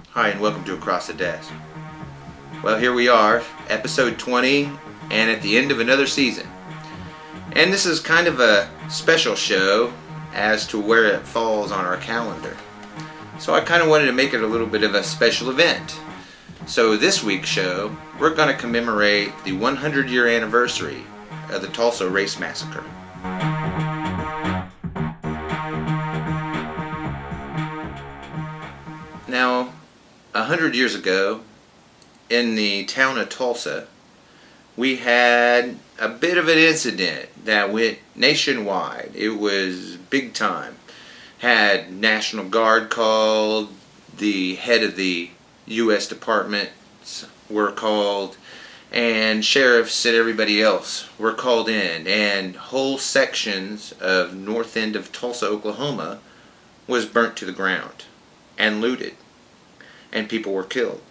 Hi, and welcome to Across the Desk. Well, here we are, episode 20, and at the end of another season. And this is kind of a special show as to where it falls on our calendar. So I kind of wanted to make it a little bit of a special event. So this week's show, we're going to commemorate the 100-year anniversary of the Tulsa Race Massacre. Now, 100 years ago, in the town of Tulsa, we had a bit of an incident that went nationwide. It was big time. Had National Guard called, the head of the U.S. departments were called, and sheriffs and everybody else were called in, and whole sections of north end of Tulsa, Oklahoma was burnt to the ground and looted, and people were killed.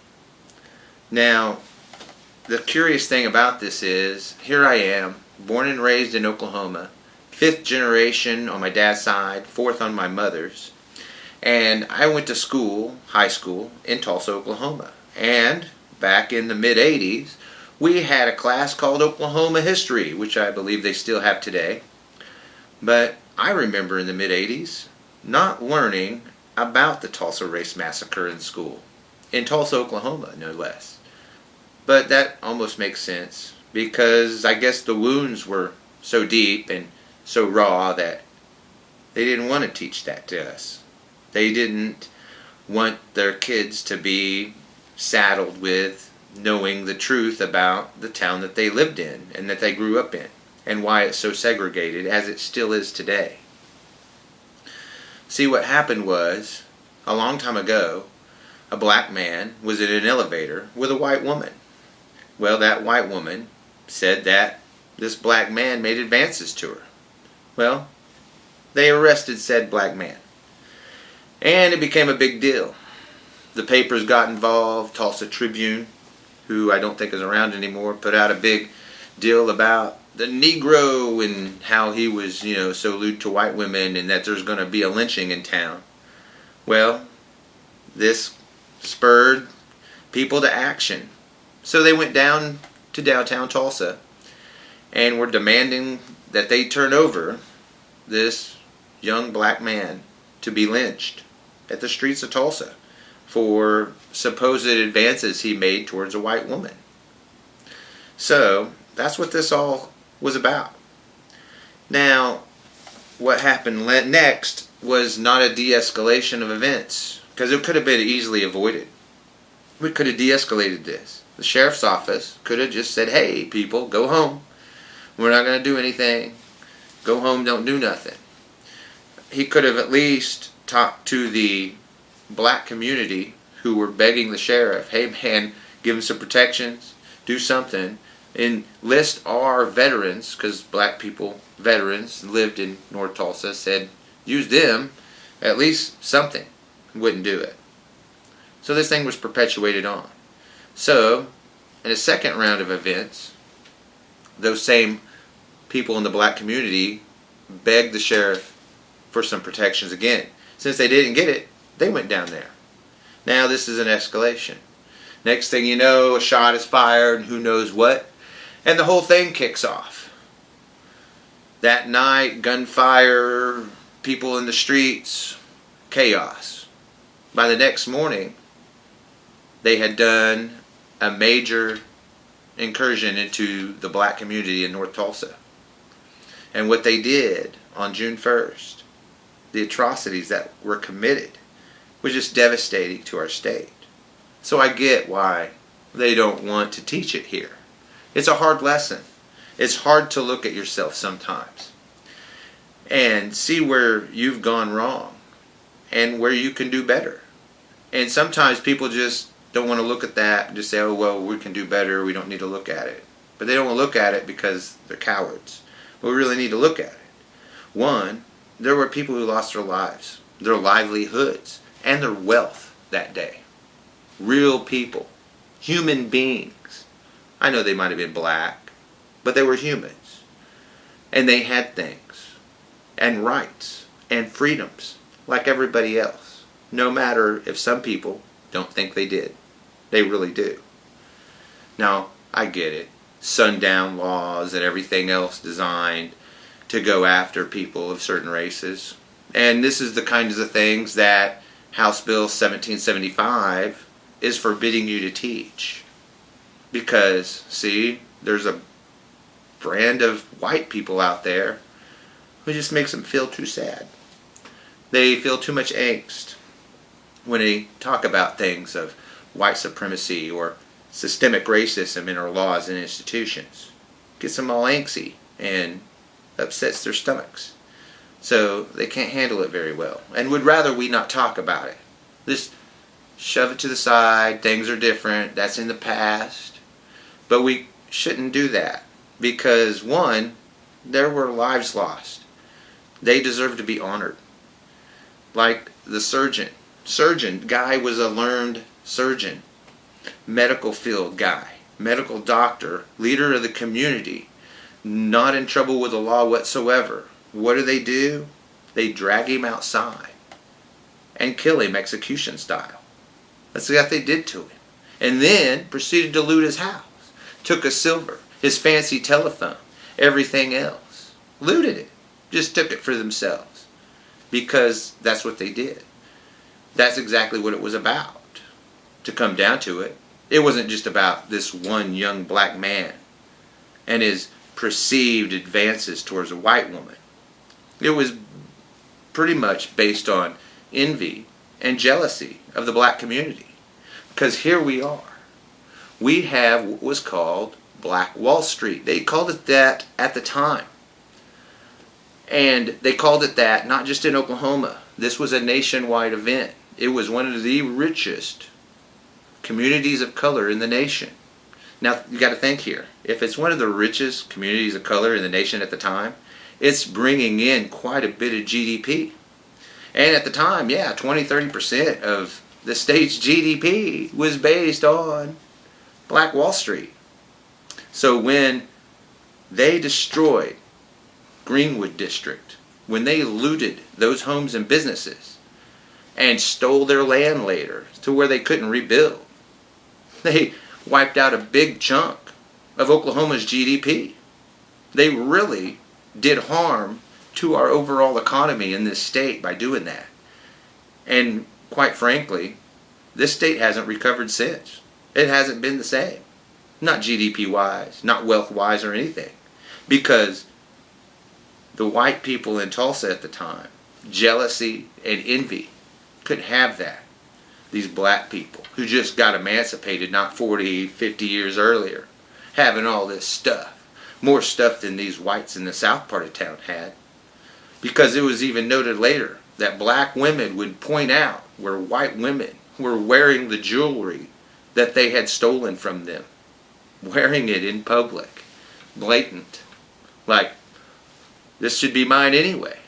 Now, the curious thing about this is, here I am, born and raised in Oklahoma, 5th generation on my dad's side, 4th on my mother's, and I went to school, high school, in Tulsa, Oklahoma. And back in the mid-'80s, we had a class called Oklahoma History, which I believe they still have today. But I remember in the mid-'80s not learning about the Tulsa Race Massacre in school, in Tulsa, Oklahoma, no less. But that almost makes sense, because I guess the wounds were so deep and so raw that they didn't want to teach that to us. They didn't want their kids to be saddled with knowing the truth about the town that they lived in and that they grew up in, and why it's so segregated as it still is today. See, what happened was, a long time ago, a black man was in an elevator with a white woman. Well, that white woman said that this black man made advances to her. Well, they arrested said black man. And it became a big deal. The papers got involved. Tulsa Tribune, who I don't think is around anymore, put out a big deal about the Negro and how he was, so lewd to white women, and that there's going to be a lynching in town. Well, this spurred people to action. So they went down to downtown Tulsa and were demanding that they turn over this young black man to be lynched at the streets of Tulsa for supposed advances he made towards a white woman. So that's what this all was about. Now, what happened next was not a de-escalation of events, because it could have been easily avoided. We could have de-escalated this. The sheriff's office could have just said, hey, people, go home. We're not going to do anything. Go home, don't do nothing. He could have at least talked to the black community who were begging the sheriff, hey man, give them some protections, do something, enlist our veterans, because black people, veterans, lived in North Tulsa, said, use them, at least something. Wouldn't do it. So this thing was perpetuated on. So, in a second round of events, those same people in the black community begged the sheriff for some protections again. Since they didn't get it, they went down there. Now this is an escalation. Next thing you know, a shot is fired, and who knows what, and the whole thing kicks off. That night, gunfire, people in the streets, chaos. By the next morning, they had done a major incursion into the black community in North Tulsa. And what they did on June 1st, the atrocities that were committed, was just devastating to our state. So I get why they don't want to teach it here. It's a hard lesson. It's hard to look at yourself sometimes and see where you've gone wrong and where you can do better. And sometimes people just don't want to look at that and just say, oh, well, we can do better, we don't need to look at it. But they don't want to look at it because they're cowards. But we really need to look at it. One, there were people who lost their lives, their livelihoods, and their wealth that day. Real people. Human beings. I know they might have been black, but they were humans. And they had things, and rights, and freedoms, like everybody else. No matter if some people don't think they did. They really do. Now, I get it. Sundown laws and everything else designed to go after people of certain races. And this is the kinds of things that House Bill 1775 is forbidding you to teach. Because, see, there's a brand of white people out there who just makes them feel too sad. They feel too much angst when they talk about things of white supremacy or systemic racism in our laws and institutions. Gets them all angsty and upsets their stomachs. So they can't handle it very well and would rather we not talk about it. Just shove it to the side. Things are different. That's in the past. But we shouldn't do that because, one, there were lives lost. They deserve to be honored. Like the surgeon. Surgeon guy was a learned surgeon. Medical field guy. Medical doctor. Leader of the community. Not in trouble with the law whatsoever. What do? They drag him outside and kill him execution style. That's what they did to him. And then proceeded to loot his house. Took his silver, his fancy telephone, everything else. Looted it. Just took it for themselves. Because that's what they did. That's exactly what it was about. To come down to it, it wasn't just about this one young black man and his perceived advances towards a white woman. It was pretty much based on envy and jealousy of the black community. Because here we are. We have what was called Black Wall Street. They called it that at the time. And they called it that not just in Oklahoma. This was a nationwide event. It was one of the richest communities of color in the nation. Now, you got to think here. If it's one of the richest communities of color in the nation at the time, it's bringing in quite a bit of GDP. And at the time, 20-30% of the state's GDP was based on Black Wall Street. So when they destroyed Greenwood District, when they looted those homes and businesses and stole their land later to where they couldn't rebuild, they wiped out a big chunk of Oklahoma's GDP. They really did harm to our overall economy in this state by doing that. And quite frankly, this state hasn't recovered since. It hasn't been the same. Not GDP-wise, not wealth-wise or anything. Because the white people in Tulsa at the time, jealousy and envy, couldn't have that. These black people who just got emancipated not 40, 50 years earlier, having all this stuff. More stuff than these whites in the south part of town had. Because it was even noted later that black women would point out where white women were wearing the jewelry that they had stolen from them. Wearing it in public. Blatant. Like, this should be mine anyway.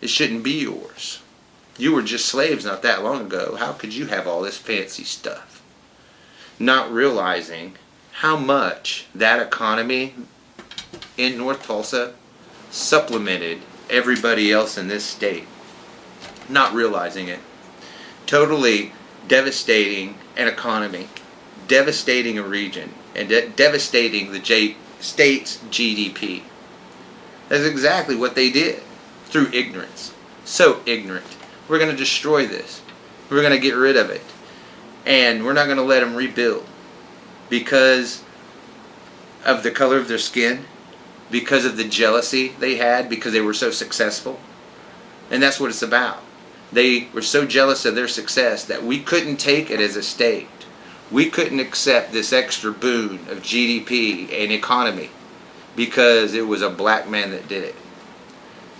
It shouldn't be yours. You were just slaves not that long ago. How could you have all this fancy stuff? Not realizing how much that economy in North Tulsa supplemented everybody else in this state. Not realizing it. Totally devastating an economy, devastating a region, and devastating the state's GDP. That's exactly what they did through ignorance. So ignorant. We're going to destroy this. We're going to get rid of it. And we're not going to let them rebuild because of the color of their skin, because of the jealousy they had, because they were so successful. And that's what it's about. They were so jealous of their success that we couldn't take it as a state. We couldn't accept this extra boon of GDP and economy because it was a black man that did it.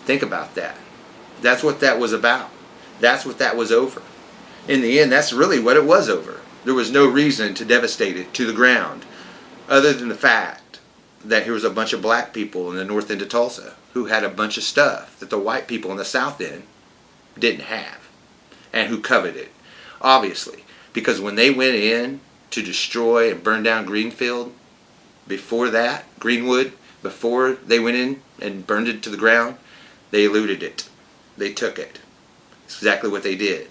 Think about that. That's what that was about. That's what that was over. In the end, that's really what it was over. There was no reason to devastate it to the ground other than the fact that here was a bunch of black people in the north end of Tulsa who had a bunch of stuff that the white people in the south end didn't have and who coveted. Obviously, because when they went in to destroy and burn down Greenwood, before they went in and burned it to the ground, they looted it. They took it. It's exactly what they did.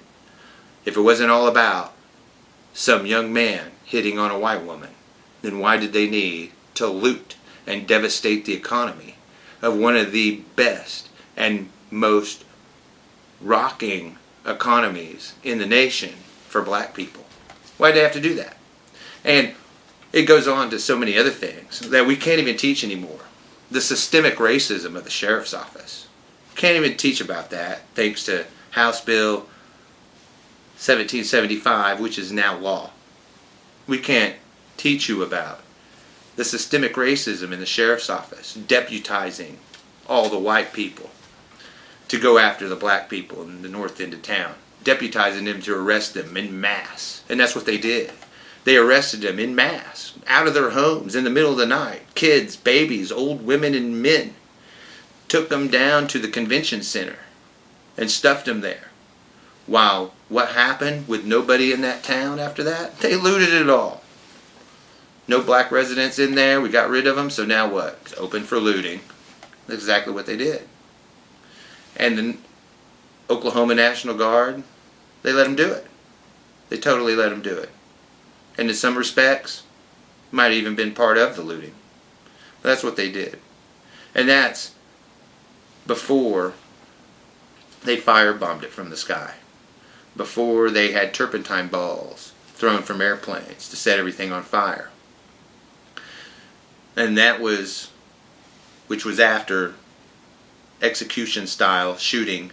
If it wasn't all about some young man hitting on a white woman, then why did they need to loot and devastate the economy of one of the best and most rocking economies in the nation for black people? Why did they have to do that? And it goes on to so many other things that we can't even teach anymore. The systemic racism of the sheriff's office. Can't even teach about that thanks to House Bill 1775, which is now law. We can't teach you about the systemic racism in the sheriff's office, deputizing all the white people to go after the black people in the north end of town, deputizing them to arrest them en masse. And that's what they did. They arrested them en masse, out of their homes in the middle of the night. Kids, babies, old women, and men. Took them down to the convention center and stuffed them there. While what happened with nobody in that town after that? They looted it all. No black residents in there. We got rid of them. So now what? It's open for looting. That's exactly what they did. And the Oklahoma National Guard, they let them do it. They totally let them do it. And in some respects, might have even been part of the looting. That's what they did. And that's before they firebombed it from the sky. Before they had turpentine balls thrown from airplanes to set everything on fire. And that was, which was after execution style shooting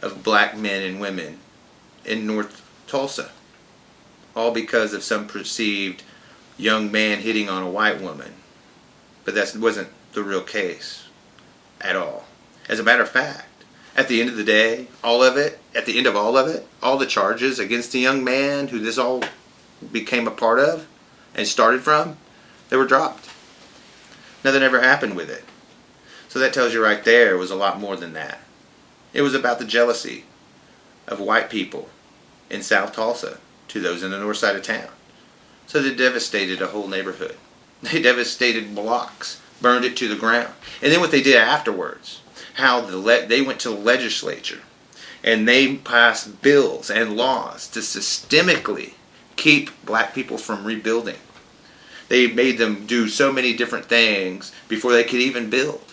of black men and women in North Tulsa. All because of some perceived young man hitting on a white woman. But that wasn't the real case at all. As a matter of fact, at the end of the day, all of it, at the end of all the charges against the young man who this all became a part of and started from, they were dropped. Nothing ever happened with it. So that tells you right there it was a lot more than that. It was about the jealousy of white people in South Tulsa to those in the north side of town. So they devastated a whole neighborhood. They devastated blocks, burned it to the ground. And then what they did afterwards, how they went to the legislature and they passed bills and laws to systemically keep black people from rebuilding. They made them do so many different things before they could even build.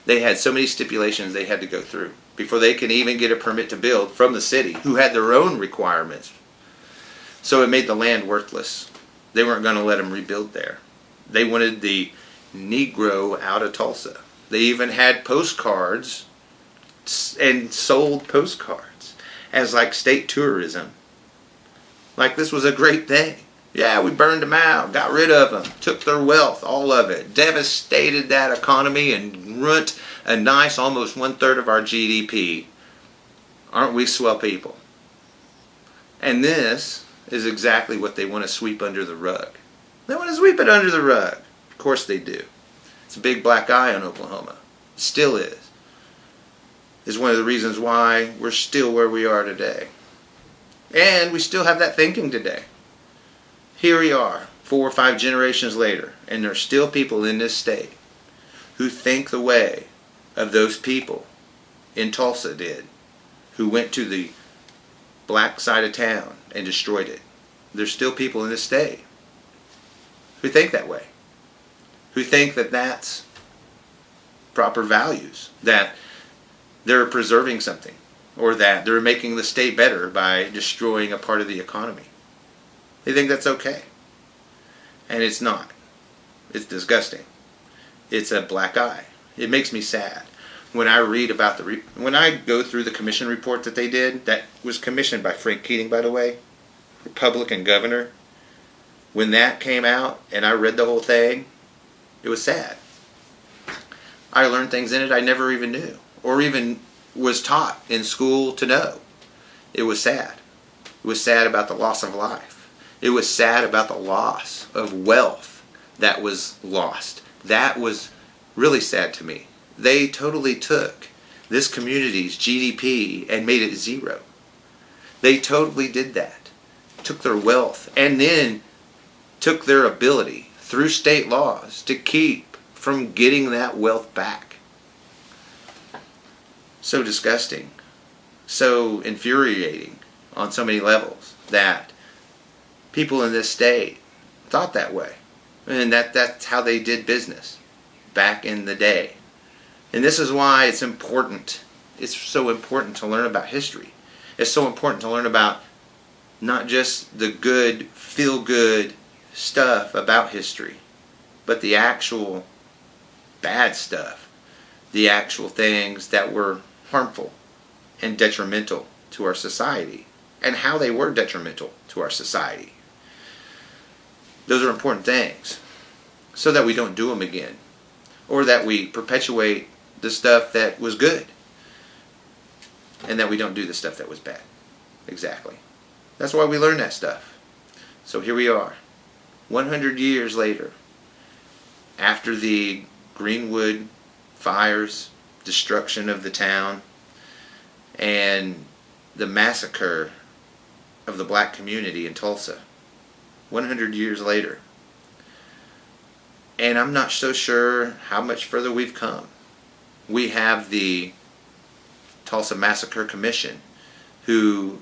They had so many stipulations they had to go through before they could even get a permit to build from the city, who had their own requirements. So it made the land worthless. They weren't going to let them rebuild there. They wanted the Negro out of Tulsa. They even had postcards and sold postcards as like state tourism. Like this was a great thing. Yeah, we burned them out, got rid of them, took their wealth, all of it, devastated that economy and ruined a nice almost 1/3 of our GDP. Aren't we swell people? And this is exactly what they want to sweep under the rug. They want to sweep it under the rug. Of course they do. It's a big black eye on Oklahoma. It still is. It's one of the reasons why we're still where we are today. And we still have that thinking today. Here we are, 4 or 5 generations later, and there's still people in this state who think the way of those people in Tulsa did, who went to the black side of town and destroyed it. There's still people in this state who think that way, who think that that's proper values, that they're preserving something, or that they're making the state better by destroying a part of the economy. They think that's okay. And it's not. It's disgusting. It's a black eye. It makes me sad. When I read about when I go through the commission report that they did, that was commissioned by Frank Keating, by the way, Republican governor. When that came out and I read the whole thing, it was sad. I learned things in it I never even knew, or even was taught in school to know. It was sad. It was sad about the loss of life. It was sad about the loss of wealth that was lost. That was really sad to me. They totally took this community's GDP and made it zero. They totally did that. Took their wealth and then took their ability through state laws to keep from getting that wealth back. So disgusting. So infuriating on so many levels that people in this state thought that way. And that's how they did business back in the day. And this is why it's important. It's so important to learn about history. It's so important to learn about not just the good, feel-good stuff about history, but the actual bad stuff. The actual things that were harmful and detrimental to our society, and how they were detrimental to our society. Those are important things, so that we don't do them again, or that we perpetuate the stuff that was good, and that we don't do the stuff that was bad. Exactly. That's why we learn that stuff. So here we are, 100 years later, after the Greenwood fires, destruction of the town, and the massacre of the black community in Tulsa. 100 years later. And I'm not so sure how much further we've come. We have the Tulsa Massacre Commission, who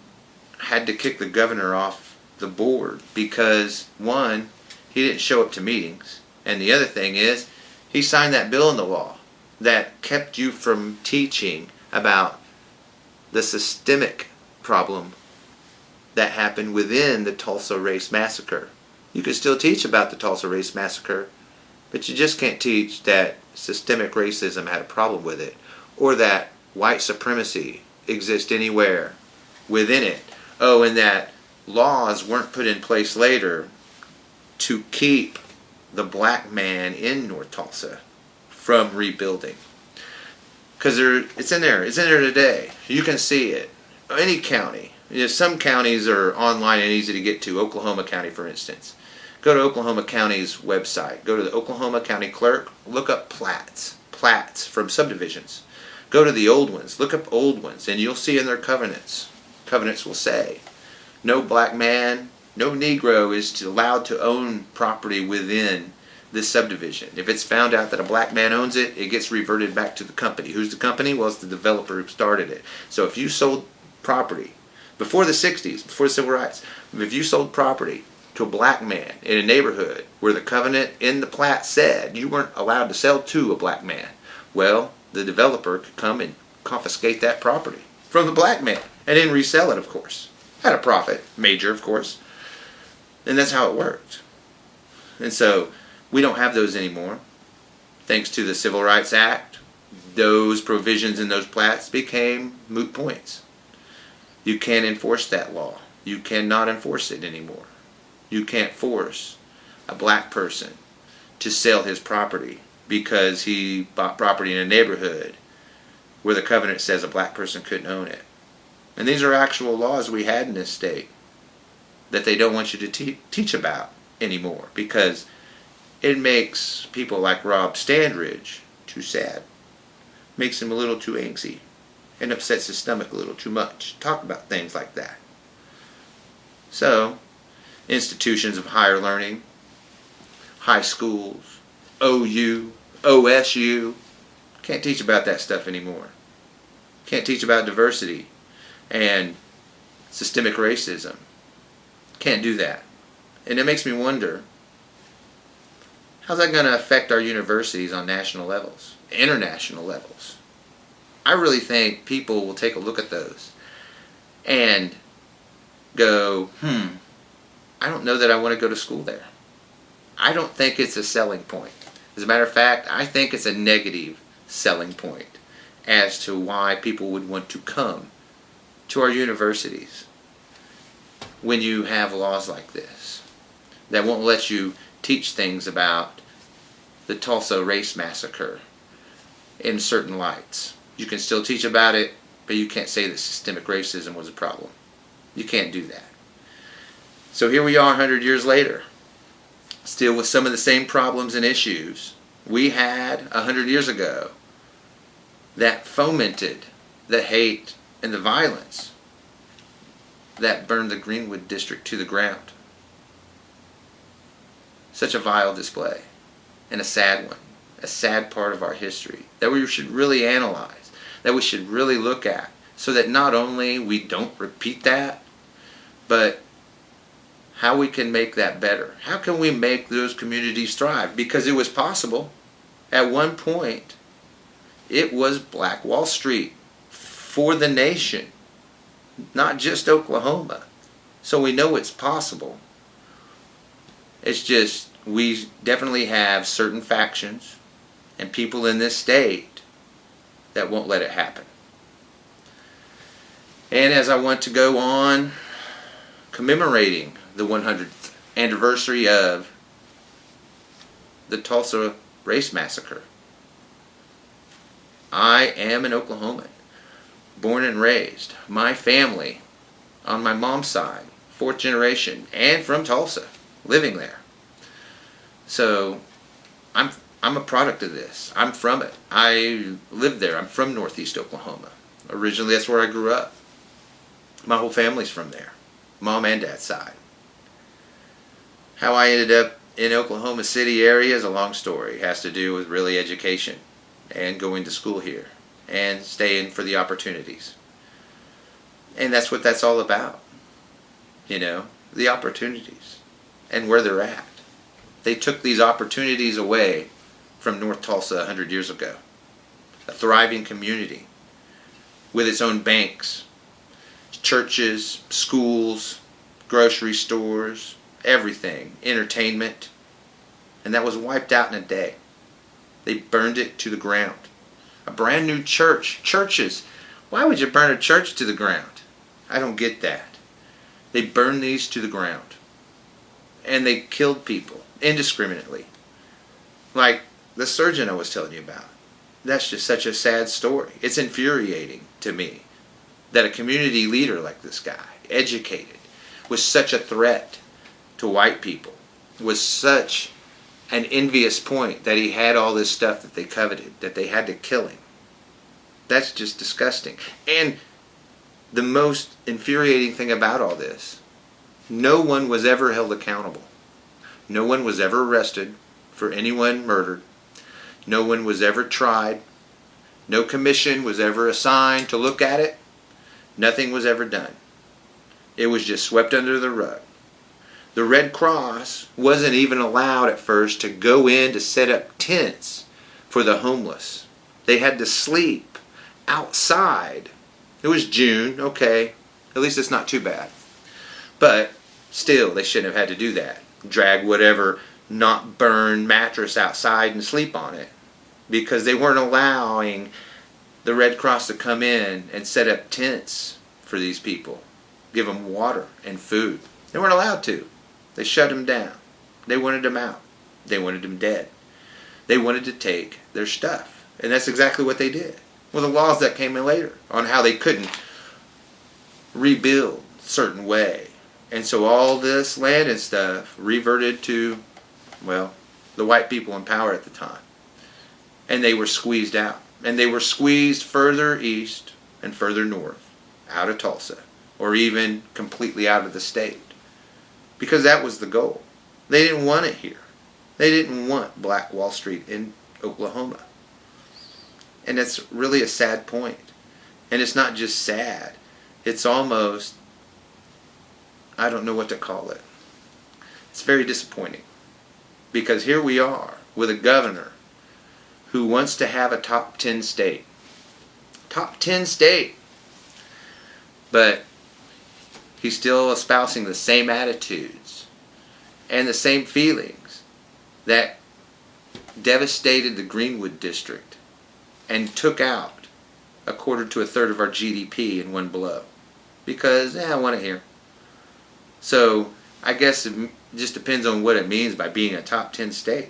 had to kick the governor off the board because, one, he didn't show up to meetings, and the other thing is, he signed that bill into law that kept you from teaching about the systemic problem that happened within the Tulsa Race Massacre. You can still teach about the Tulsa Race Massacre, but you just can't teach that systemic racism had a problem with it, or that white supremacy exists anywhere within it. Oh, and that laws weren't put in place later to keep the black man in North Tulsa from rebuilding. Because it's in there today. You can see it. Any county. Some counties are online and easy to get to. Oklahoma County, for instance. Go to Oklahoma County's website. Go to the Oklahoma County Clerk. Look up plats from subdivisions. Go to the old ones. Look up old ones, and you'll see in their covenants. Covenants will say, no black man, no Negro is allowed to own property within this subdivision. If it's found out that a black man owns it, it gets reverted back to the company. Who's the company? Well, it's the developer who started it. So if you sold property before the 60s, before the civil rights, if you sold property to a black man in a neighborhood where the covenant in the plat said you weren't allowed to sell to a black man, well, the developer could come and confiscate that property from the black man and then resell it, of course, at a profit, major, of course. And that's how it worked. And so we don't have those anymore. Thanks to the Civil Rights Act, those provisions in those plats became moot points. You can't enforce that law. You cannot enforce it anymore. You can't force a black person to sell his property because he bought property in a neighborhood where the covenant says a black person couldn't own it. And these are actual laws we had in this state that they don't want you to teach about anymore because it makes people like Rob Standridge too sad. Makes him a little too angsty and upsets his stomach a little too much. Talk about things like that. So, institutions of higher learning, high schools, OU, OSU, can't teach about that stuff anymore. Can't teach about diversity and systemic racism. Can't do that. And it makes me wonder, how's that going to affect our universities on national levels, international levels? I really think people will take a look at those and go, I don't know that I want to go to school there. I don't think it's a selling point. As a matter of fact, I think it's a negative selling point as to why people would want to come to our universities when you have laws like this that won't let you teach things about the Tulsa Race Massacre in certain lights. You can still teach about it, but you can't say that systemic racism was a problem. You can't do that. So here we are 100 years later, still with some of the same problems and issues we had 100 years ago that fomented the hate and the violence that burned the Greenwood district to the ground. Such a vile display, and a sad one, a sad part of our history that we should really analyze, that we should really look at, so that not only we don't repeat that, but how we can make that better. How can we make those communities thrive? Because it was possible. At one point, it was Black Wall Street for the nation, not just Oklahoma. So we know it's possible. It's just we definitely have certain factions and people in this state that won't let it happen. And as I want to go on commemorating the 100th anniversary of the Tulsa Race Massacre, I am an Oklahoman, born and raised. My family, on my mom's side, 4th generation, and from Tulsa, living there. So I'm a product of this. I'm from it. I live there. I'm from Northeast Oklahoma. Originally, that's where I grew up. My whole family's from there, mom and dad's side. How I ended up in Oklahoma City area is a long story. It has to do with really education and going to school here and staying for the opportunities. And that's what that's all about. You know, the opportunities and where they're at. They took these opportunities away from North Tulsa 100 years ago. A thriving community with its own banks, churches, schools, grocery stores, everything, entertainment, and that was wiped out in a day. They burned it to the ground. A brand new church. Churches. Why would you burn a church to the ground? I don't get that. They burned these to the ground. And they killed people indiscriminately. Like the surgeon I was telling you about. That's just such a sad story. It's infuriating to me that a community leader like this guy, educated, was such a threat to white people, was such an envious point that he had all this stuff that they coveted, that they had to kill him. That's just disgusting. And the most infuriating thing about all this, no one was ever held accountable. No one was ever arrested for anyone murdered. No one was ever tried. No commission was ever assigned to look at it. Nothing was ever done. It was just swept under the rug. The Red Cross wasn't even allowed at first to go in to set up tents for the homeless. They had to sleep outside. It was June, okay. At least it's not too bad. But still, they shouldn't have had to do that. Drag whatever not burned mattress outside and sleep on it. Because they weren't allowing the Red Cross to come in and set up tents for these people. Give them water and food. They weren't allowed to. They shut them down. They wanted them out. They wanted them dead. They wanted to take their stuff. And that's exactly what they did. Well, the laws that came in later on how they couldn't rebuild a certain way. And so all this land and stuff reverted to, well, the white people in power at the time. And they were squeezed out. And they were squeezed further east and further north, out of Tulsa, or even completely out of the state. Because that was the goal. They didn't want it here. They didn't want Black Wall Street in Oklahoma. And that's really a sad point. And it's not just sad. It's almost, I don't know what to call it. It's very disappointing. Because here we are with a governor who wants to have a top 10 state. Top 10 state. But he's still espousing the same attitudes and the same feelings that devastated the Greenwood district and took out a quarter to a third of our GDP in one blow. Because, I want it here. So, I guess it just depends on what it means by being a top 10 state.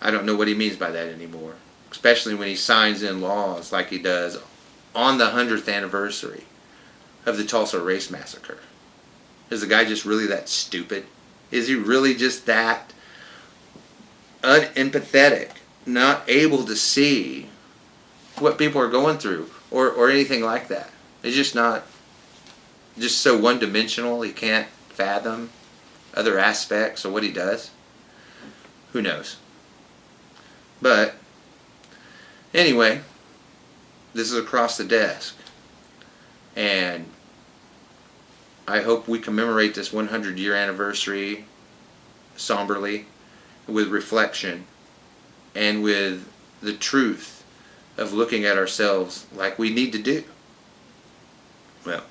I don't know what he means by that anymore. Especially when he signs in laws like he does on the 100th anniversary of the Tulsa Race Massacre. Is the guy just really that stupid? Is he really just that unempathetic, not able to see what people are going through or anything like that? He's just not, just so one-dimensional he can't fathom other aspects of what he does? Who knows? But, anyway, this is across the desk. And I hope we commemorate this 100-year anniversary somberly, with reflection, and with the truth of looking at ourselves like we need to do. Well,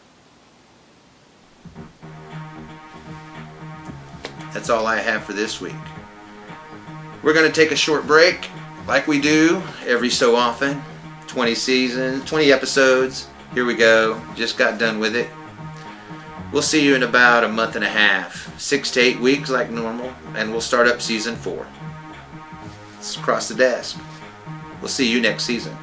that's all I have for this week. We're going to take a short break like we do every so often. 20 seasons, 20 episodes. Here we go. Just got done with it. We'll see you in about a month and a half. 6 to 8 weeks like normal. And we'll start up season 4. It's across the desk. We'll see you next season.